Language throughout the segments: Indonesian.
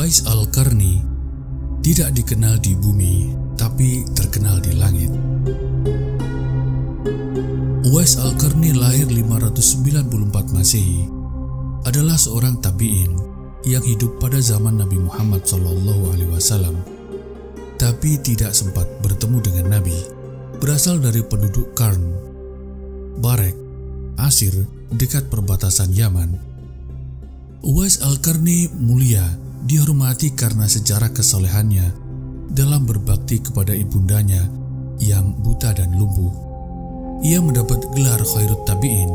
Uwais Al-Qarni tidak dikenal di bumi, tapi terkenal di langit. Uwais Al-Qarni lahir 594 Masehi, adalah seorang tabi'in yang hidup pada zaman Nabi Muhammad SAW, tapi tidak sempat bertemu dengan Nabi. Berasal dari penduduk Qarn, Barek, Asir, dekat perbatasan Yaman. Uwais Al-Qarni mulia dihormati karena sejarah kesolehannya dalam berbakti kepada ibundanya yang buta dan lumpuh. Ia mendapat gelar Khairut Tabi'in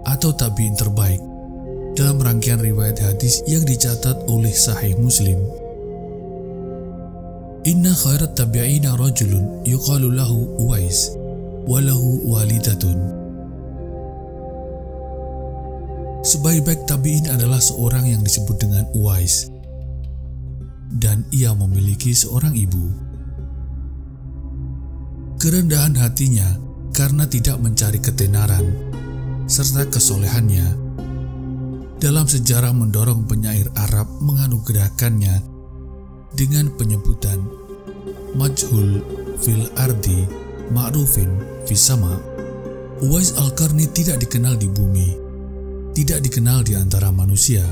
atau tabi'in terbaik dalam rangkaian riwayat hadis yang dicatat oleh Sahih Muslim. Inna khairat tabi'ina rajulun yuqalu lahu Uwais wa lahu walidatun. Sebaik-baik tabi'in adalah seorang yang disebut dengan Uwais, dan ia memiliki seorang ibu. Kerendahan hatinya karena tidak mencari ketenaran, serta kesolehannya dalam sejarah mendorong penyair Arab menganugerahkannya dengan penyebutan majhul fil ardi ma'rufin fis sama. Uwais Al-Qarni tidak dikenal di bumi, tidak dikenal di antara manusia,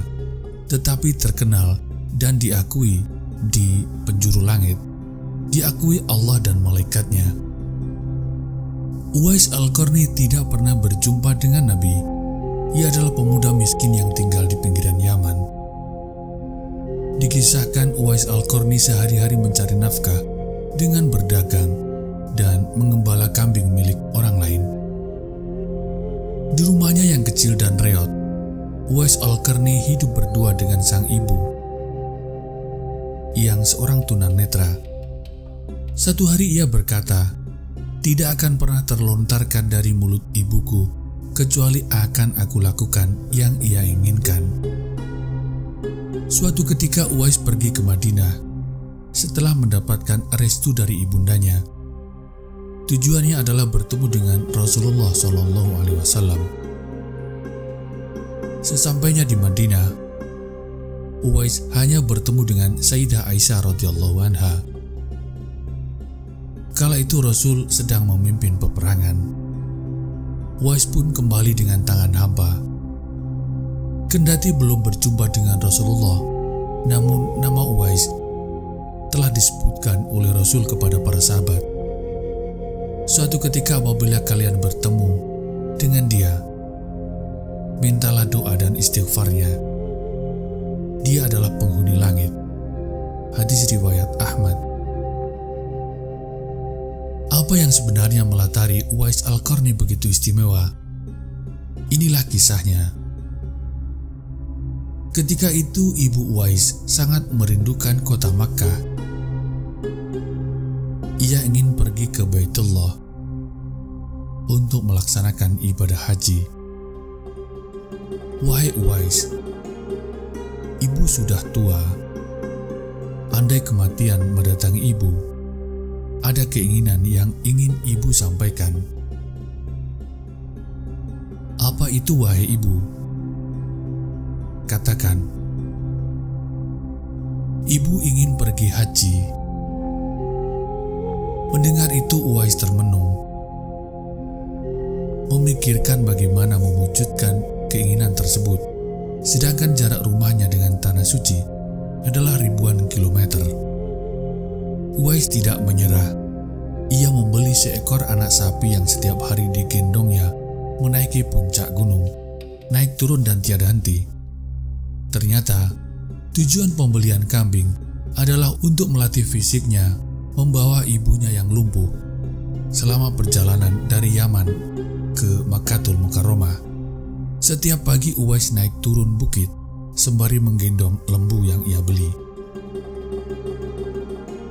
tetapi terkenal dan diakui di penjuru langit, diakui Allah dan malaikatnya. Uwais Al-Qarni tidak pernah berjumpa dengan Nabi. Ia adalah pemuda miskin yang tinggal di pinggiran Yaman. Dikisahkan Uwais Al-Qarni sehari-hari mencari nafkah dengan berdagang dan mengembala kambing milik orang lain. Di rumahnya yang kecil dan reot, Uwais Al-Qarni hidup berdua dengan sang ibu yang seorang tunanetra. Satu hari ia berkata, "Tidak akan pernah terlontarkan dari mulut ibuku kecuali akan aku lakukan yang ia inginkan." Suatu ketika Uwais pergi ke Madinah setelah mendapatkan restu dari ibundanya. Tujuannya adalah bertemu dengan Rasulullah SAW. Sesampainya di Madinah, Uwais hanya bertemu dengan Sayyidah Aisyah radhiyallahu anha. Kala itu Rasul sedang memimpin peperangan. Uwais pun kembali dengan tangan hampa. Kendati belum berjumpa dengan Rasulullah, namun nama Uwais telah disebutkan oleh Rasul kepada para sahabat. Suatu ketika apabila kalian bertemu dengan dia, mintalah doa dan istighfarnya. Dia adalah penghuni langit. Hadis riwayat Ahmad. Apa yang sebenarnya melatari Uwais Al-Qarni begitu istimewa? Inilah kisahnya. Ketika itu ibu Uwais sangat merindukan kota Makkah. Ia ingin pergi ke Baitullah untuk melaksanakan ibadah haji. Wahai Uwais, ibu sudah tua. Andai kematian mendatangi ibu, ada keinginan yang ingin ibu sampaikan. Apa itu wahai ibu? Katakan, ibu ingin pergi haji. Mendengar itu Uwais termenung, memikirkan bagaimana mewujudkan keinginan tersebut, sedangkan jarak rumahnya dengan tanah suci adalah ribuan kilometer. Uwais tidak menyerah. Ia membeli seekor anak sapi yang setiap hari digendongnya menaiki puncak gunung, naik turun dan tiada henti. Ternyata tujuan pembelian kambing adalah untuk melatih fisiknya membawa ibunya yang lumpuh selama perjalanan dari Yaman ke Makkatul Mukarramah. Setiap pagi Uwais naik turun bukit sembari menggendong lembu yang ia beli.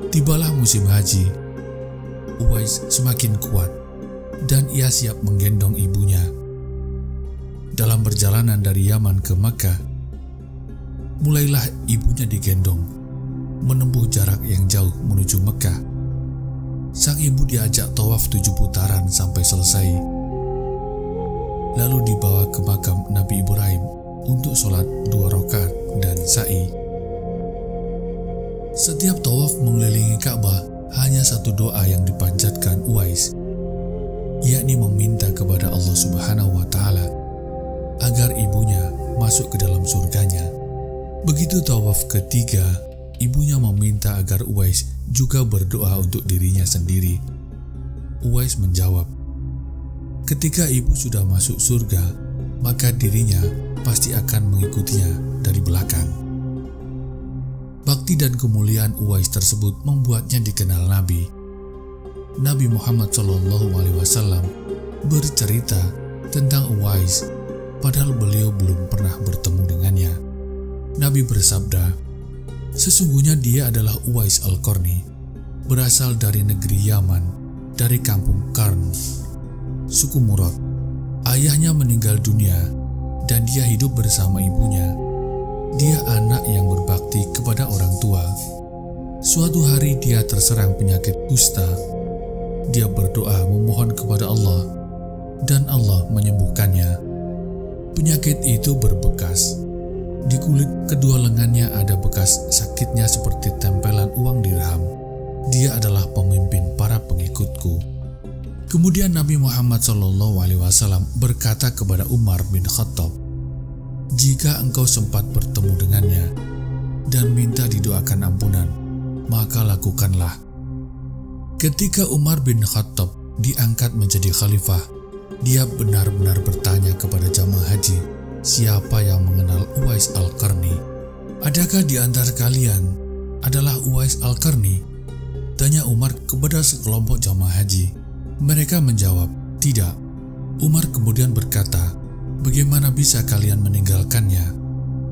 Tibalah musim haji. Uwais semakin kuat dan ia siap menggendong ibunya. Dalam perjalanan dari Yaman ke Makkah, mulailah ibunya digendong menempuh jarak yang jauh menuju Mekah. Sang ibu diajak tawaf 7 putaran sampai selesai, lalu dibawa ke makam Nabi Ibrahim untuk sholat 2 rakaat dan sa'i. Setiap tawaf mengelilingi Ka'bah hanya satu doa yang dipanjatkan Uwais, yakni meminta kepada Allah Subhanahu wa Ta'ala agar ibunya masuk ke dalam surganya. Begitu tawaf ketiga, ibunya meminta agar Uwais juga berdoa untuk dirinya sendiri. Uwais menjawab, ketika ibu sudah masuk surga, maka dirinya pasti akan mengikutinya dari belakang. Bakti dan kemuliaan Uwais tersebut membuatnya dikenal Nabi. Nabi Muhammad SAW bercerita tentang Uwais, padahal beliau belum pernah bertemu dengannya. Nabi bersabda, sesungguhnya dia adalah Uwais Al-Qarni, berasal dari negeri Yaman, dari kampung Qarn, suku Murad. Ayahnya meninggal dunia dan dia hidup bersama ibunya. Dia anak yang berbakti kepada orang tua. Suatu hari dia terserang penyakit kusta. Dia berdoa memohon kepada Allah dan Allah menyembuhkannya. Penyakit itu berbekas. Di kulit kedua lengannya ada bekas sakitnya seperti tempelan uang dirham. Dia adalah pemimpin para pengikutku. Kemudian Nabi Muhammad SAW berkata kepada Umar bin Khattab, jika engkau sempat bertemu dengannya dan minta didoakan ampunan, maka lakukanlah. Ketika Umar bin Khattab diangkat menjadi khalifah, dia benar-benar bertanya kepada jamaah haji, siapa yang mengenal Uwais Al-Qarni? Adakah di antara kalian adalah Uwais Al-Qarni? Tanya Umar kepada sekelompok jamaah haji. Mereka menjawab, tidak. Umar kemudian berkata, bagaimana bisa kalian meninggalkannya?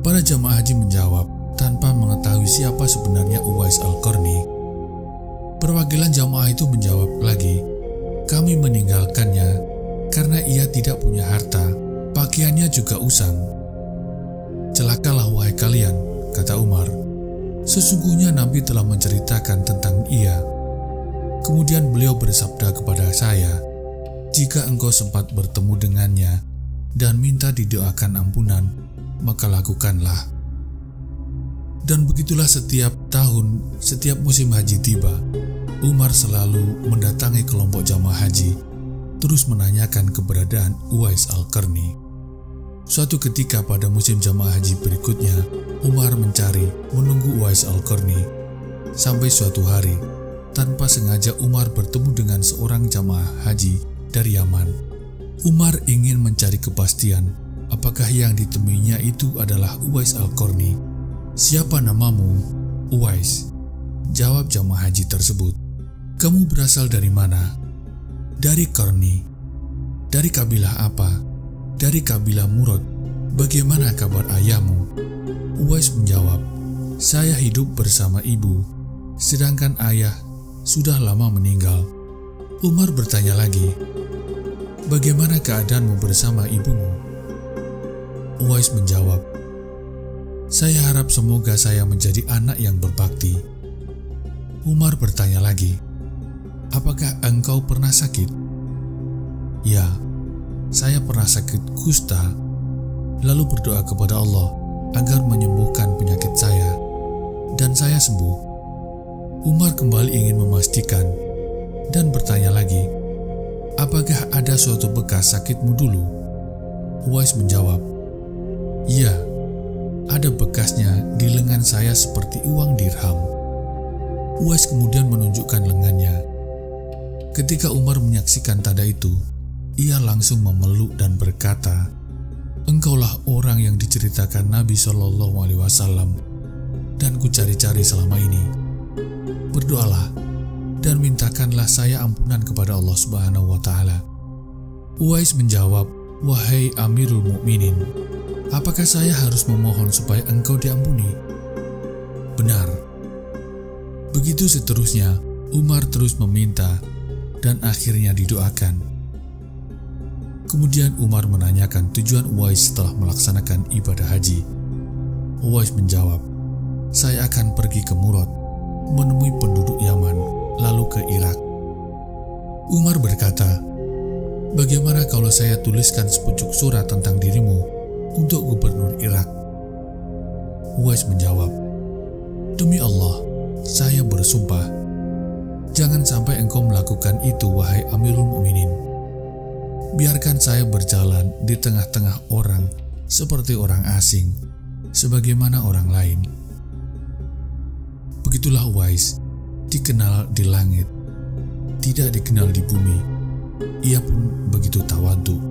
Para jamaah haji menjawab, tanpa mengetahui siapa sebenarnya Uwais Al-Qarni. Perwakilan jamaah itu menjawab lagi, kami meninggalkannya karena ia tidak punya harta, pakaiannya juga usang. Celakalah wahai kalian, kata Umar. Sesungguhnya Nabi telah menceritakan tentang ia. Kemudian beliau bersabda kepada saya, jika engkau sempat bertemu dengannya dan minta didoakan ampunan, maka lakukanlah. Dan begitulah setiap tahun, setiap musim haji tiba, Umar selalu mendatangi kelompok jamaah haji, terus menanyakan keberadaan Uwais Al-Qarni. Suatu ketika pada musim jamaah haji berikutnya, Umar mencari, menunggu Uwais Al-Qarni. Sampai suatu hari, tanpa sengaja Umar bertemu dengan seorang jamaah haji dari Yaman. Umar ingin mencari kepastian apakah yang ditemuinya itu adalah Uwais Al-Qarni. Siapa namamu? Uwais, jawab jamaah haji tersebut. Kamu berasal dari mana? Dari Qarni. Dari kabilah apa? Dari kabilah Murad. Bagaimana kabar ayahmu? Uwais menjawab, saya hidup bersama ibu, sedangkan ayah sudah lama meninggal. Umar bertanya lagi, bagaimana keadaanmu bersama ibumu? Uwais menjawab, saya harap semoga saya menjadi anak yang berbakti. Umar bertanya lagi, apakah engkau pernah sakit? Ya, saya pernah sakit kusta, lalu berdoa kepada Allah agar menyembuhkan penyakit saya, dan saya sembuh. Umar kembali ingin memastikan dan bertanya lagi, apakah ada suatu bekas sakitmu dulu? Uwais menjawab, iya, ada bekasnya di lengan saya seperti uang dirham. Uwais kemudian menunjukkan lengannya. Ketika Umar menyaksikan tanda itu, ia langsung memeluk dan berkata, engkaulah orang yang diceritakan Nabi SAW dan kucari-cari selama ini. Berdoalah dan mintakanlah saya ampunan kepada Allah Subhanahu wa Ta'ala. Uwais menjawab, wahai Amirul Mukminin, apakah saya harus memohon supaya engkau diampuni? Benar. Begitu seterusnya, Umar terus meminta dan akhirnya didoakan. Kemudian Umar menanyakan tujuan Uwais setelah melaksanakan ibadah haji. Uwais menjawab, saya akan pergi ke Murad, menemui penduduk Yaman, lalu ke Irak. Umar berkata, bagaimana kalau saya tuliskan sepucuk surat tentang dirimu untuk gubernur Irak? Uwais menjawab, demi Allah, saya bersumpah, jangan sampai engkau melakukan itu, wahai Amirul Mukminin. Biarkan saya berjalan di tengah-tengah orang seperti orang asing, sebagaimana orang lain. Begitulah Uwais dikenal di langit, tidak dikenal di bumi. Ia pun begitu tawadhu.